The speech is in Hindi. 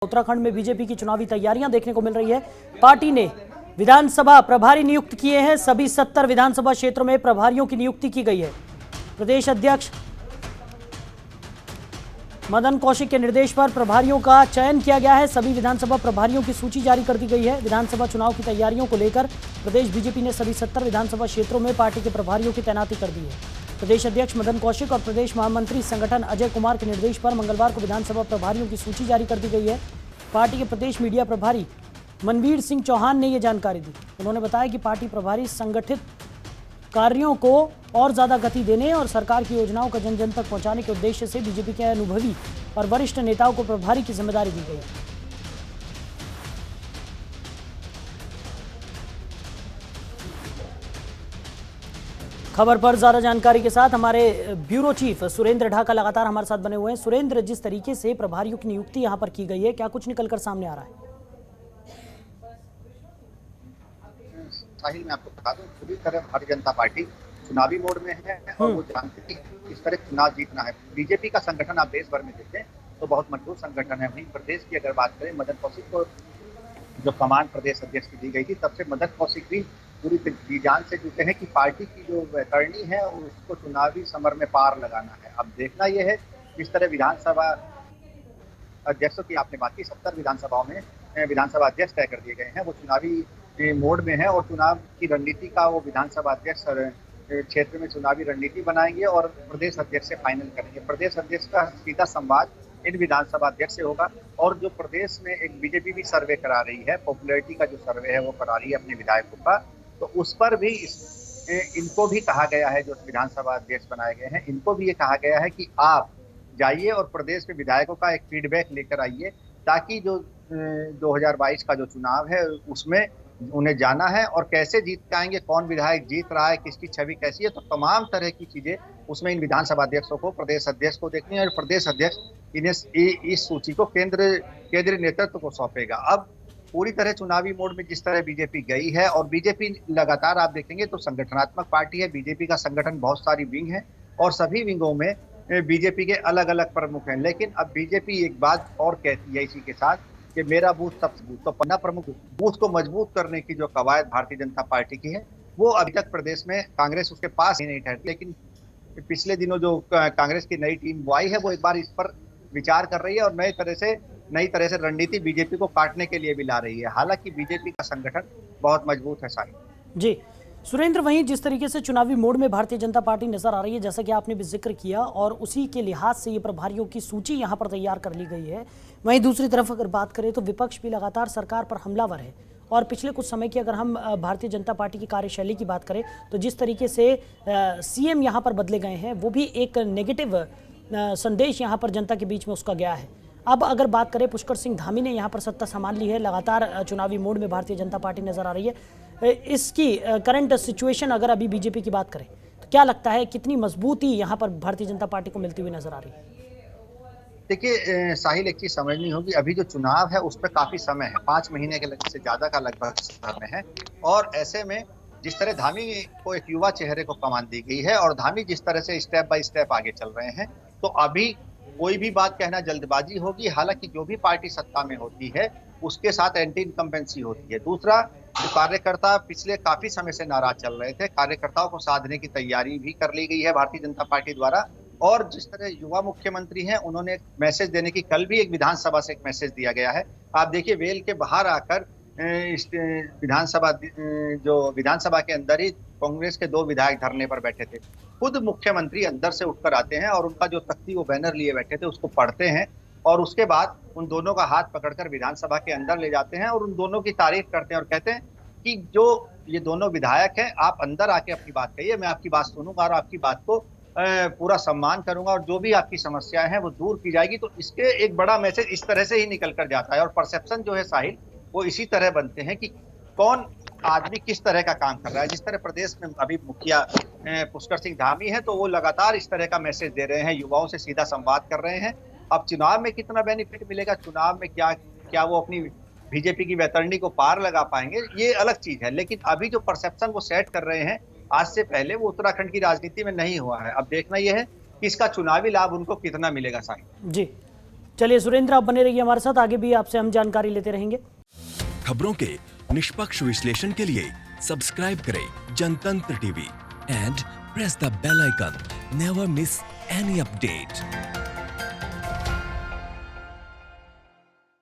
उत्तराखंड में बीजेपी की चुनावी तैयारियां देखने को मिल रही है। पार्टी ने विधानसभा प्रभारी नियुक्त किए हैं। सभी 70 विधानसभा क्षेत्रों में प्रभारियों की नियुक्ति की गई है। प्रदेश अध्यक्ष मदन कौशिक के निर्देश पर प्रभारियों का चयन किया गया है। सभी विधानसभा प्रभारियों की सूची जारी कर दी गई है। विधानसभा चुनाव की तैयारियों को लेकर प्रदेश बीजेपी ने सभी 70 विधानसभा क्षेत्रों में पार्टी के प्रभारियों की तैनाती कर दी है। प्रदेश अध्यक्ष मदन कौशिक और प्रदेश महामंत्री संगठन अजय कुमार के निर्देश पर मंगलवार को विधानसभा प्रभारियों की सूची जारी कर दी गई है। पार्टी के प्रदेश मीडिया प्रभारी मनवीर सिंह चौहान ने यह जानकारी दी। उन्होंने बताया कि पार्टी प्रभारी संगठित कार्यों को और ज्यादा गति देने और सरकार की योजनाओं का जन जन तक पहुंचाने के उद्देश्य से बीजेपी के अनुभवी और वरिष्ठ नेताओं को प्रभारी की जिम्मेदारी दी गई है। खबर पर ज्यादा जानकारी के साथ हमारे ब्यूरो चीफ सुरेंद्र ढाका लगातार हमारे साथ बने हुए हैं। सुरेंद्र, जिस तरीके से प्रभारियों की नियुक्ति यहां पर की गई है, क्या कुछ निकलकर सामने आ रहा है? साहिल, मैं आपको बता दूं, पूरी तरह भारतीय जनता पार्टी चुनावी मोड में है और वो जानती है कि इस तरह चुनाव जीतना है। बीजेपी का संगठन आप देश भर में देखें तो बहुत मजबूत संगठन है। वहीं प्रदेश की अगर बात करें, मदन कौशिक को जो कमान प्रदेश अध्यक्ष की दी गई थी, तब से मदन कौशिक भी पूरी जी जान से जुटे हैं कि पार्टी की जो वैतरणी है उसको चुनावी समर में पार लगाना है। अब देखना यह है किस तरह विधानसभा अध्यक्षों की आपने बात की, 70 विधानसभाओं में विधानसभा अध्यक्ष तय कर दिए गए हैं। वो चुनावी मोड में है और चुनाव की रणनीति का वो विधानसभा अध्यक्ष क्षेत्र में चुनावी रणनीति बनाएंगे और प्रदेश अध्यक्ष से फाइनल करेंगे। प्रदेश अध्यक्ष का सीधा संवाद इन विधानसभा अध्यक्ष से होगा। और जो प्रदेश में एक बीजेपी भी सर्वे करा रही है, पॉपुलैरिटी का जो सर्वे है वो करा रही है अपने विधायकों का, तो उस पर भी इनको भी कहा गया है, जो विधानसभा अध्यक्ष बनाए गए हैं, इनको भी ये कहा गया है कि आप जाइए और प्रदेश में विधायकों का एक फीडबैक लेकर आइए, ताकि जो 2022 का जो चुनाव है उसमें उन्हें जाना है और कैसे जीत के आएंगे, कौन विधायक जीत रहा है, किसकी छवि कैसी है, तो तमाम तरह की चीजें उसमें इन विधानसभा अध्यक्षों को, प्रदेश अध्यक्ष को देखनी है और प्रदेश अध्यक्ष इन्हें इस सूची को केंद्रीय नेतृत्व को सौंपेगा। अब पूरी तरह चुनावी मोड में जिस तरह बीजेपी गई है, और बीजेपी लगातार आप देखेंगे तो संगठनात्मक पार्टी है। बीजेपी का संगठन बहुत सारी विंग है और सभी विंगों में बीजेपी के अलग अलग प्रमुख हैं। लेकिन अब बीजेपी एक बात और कहती है इसी के साथ कि मेरा बूथ सब बूथ, तो पन्ना प्रमुख बूथ को मजबूत करने की जो कवायद भारतीय जनता पार्टी की है वो अभी तक प्रदेश में कांग्रेस उसके पास ही नहीं ठहरती। लेकिन पिछले दिनों जो कांग्रेस की नई टीम आई है वो एक बार इस पर विचार कर रही है और नई तरह से रणनीति बीजेपी को काटने के लिए भी ला रही है। हालांकि बीजेपी का संगठन बहुत मजबूत है। साहिब जी सुरेंद्र, वहीं जिस तरीके से चुनावी मोड में भारतीय जनता पार्टी नजर आ रही है, जैसा कि आपने भी जिक्र किया, और उसी के लिहाज से ये प्रभारियों की सूची यहां पर तैयार कर ली गई है। वहीं दूसरी तरफ अगर बात करें तो विपक्ष भी लगातार सरकार पर हमलावर है। और पिछले कुछ समय की अगर हम भारतीय जनता पार्टी की कार्यशैली की बात करें तो जिस तरीके से सीएम यहाँ पर बदले गए हैं, वो भी एक नेगेटिव संदेश यहाँ पर जनता के बीच में उसका गया है। अब अगर बात करें, पुष्कर सिंह धामी ने यहाँ पर सत्ता संभाल ली है। लगातार चुनावी मोड में भारतीय जनता पार्टी नजर आ रही है। इसकी करंट सिचुएशन अगर अभी बीजेपी की बात करें तो क्या लगता है कितनी मजबूती यहाँ पर भारतीय जनता पार्टी को मिलती हुई नजर आ रही है? देखिए साहिल, एक चीज समझनी होगी, अभी जो चुनाव है उस पर काफी समय है, 5 महीने के से ज्यादा का लगभग समय है। और ऐसे में जिस तरह धामी को एक युवा चेहरे को कमान दी गई है और धामी जिस तरह से स्टेप बाय स्टेप आगे चल रहे हैं, तो अभी कोई भी बात कहना जल्दबाजी होगी। हालांकि जो भी पार्टी सत्ता में होती है उसके साथ एंटी इनकम्बेंसी होती है। दूसरा, जो कार्यकर्ता पिछले काफी समय से नाराज चल रहे थे, कार्यकर्ताओं को साधने की तैयारी भी कर ली गई है भारतीय जनता पार्टी द्वारा। और जिस तरह युवा मुख्यमंत्री हैं, उन्होंने मैसेज देने की, कल भी एक विधानसभा से एक मैसेज दिया गया है। आप देखिए, वेल के बाहर आकर विधानसभा के अंदर ही कांग्रेस के 2 विधायक धरने पर बैठे थे। खुद मुख्यमंत्री अंदर से उठकर आते हैं और उनका जो तख्ती, वो बैनर लिए बैठे थे, उसको पढ़ते हैं और उसके बाद उन दोनों का हाथ पकड़कर विधानसभा के अंदर ले जाते हैं और उन दोनों की तारीफ करते हैं और कहते हैं कि जो ये दोनों विधायक हैं, आप अंदर आके अपनी बात कहिए, मैं आपकी बात सुनूंगा और आपकी बात को पूरा सम्मान करूंगा और जो भी आपकी समस्याएं हैं वो दूर की जाएगी। तो इसके एक बड़ा मैसेज इस तरह से ही निकल कर जाता है। और परसेप्शन जो है साहिल, वो इसी तरह बनते हैं कि कौन आदमी किस तरह का काम कर रहा है। जिस तरह प्रदेश में अभी मुखिया पुष्कर सिंह धामी है, तो वो लगातार इस तरह का मैसेज दे रहे हैं, युवाओं से सीधा संवाद कर रहे हैं। अब चुनाव में कितना बेनिफिट मिलेगा, चुनाव में क्या वो अपनी बीजेपी की वैतरणी को पार लगा पाएंगे, ये अलग चीज है। लेकिन अभी जो परसेप्शन वो सेट कर रहे हैं, आज से पहले वो उत्तराखंड की राजनीति में नहीं हुआ है। अब देखना यह है कि इसका चुनावी लाभ उनको कितना मिलेगा। साहिब जी चलिए सुरेंद्र, आप बने रहिए हमारे साथ, आगे भी आपसे हम जानकारी लेते रहेंगे। खबरों के निष्पक्ष विश्लेषण के लिए सब्सक्राइब करें Jantantra TV and press the bell icon. Never miss any update.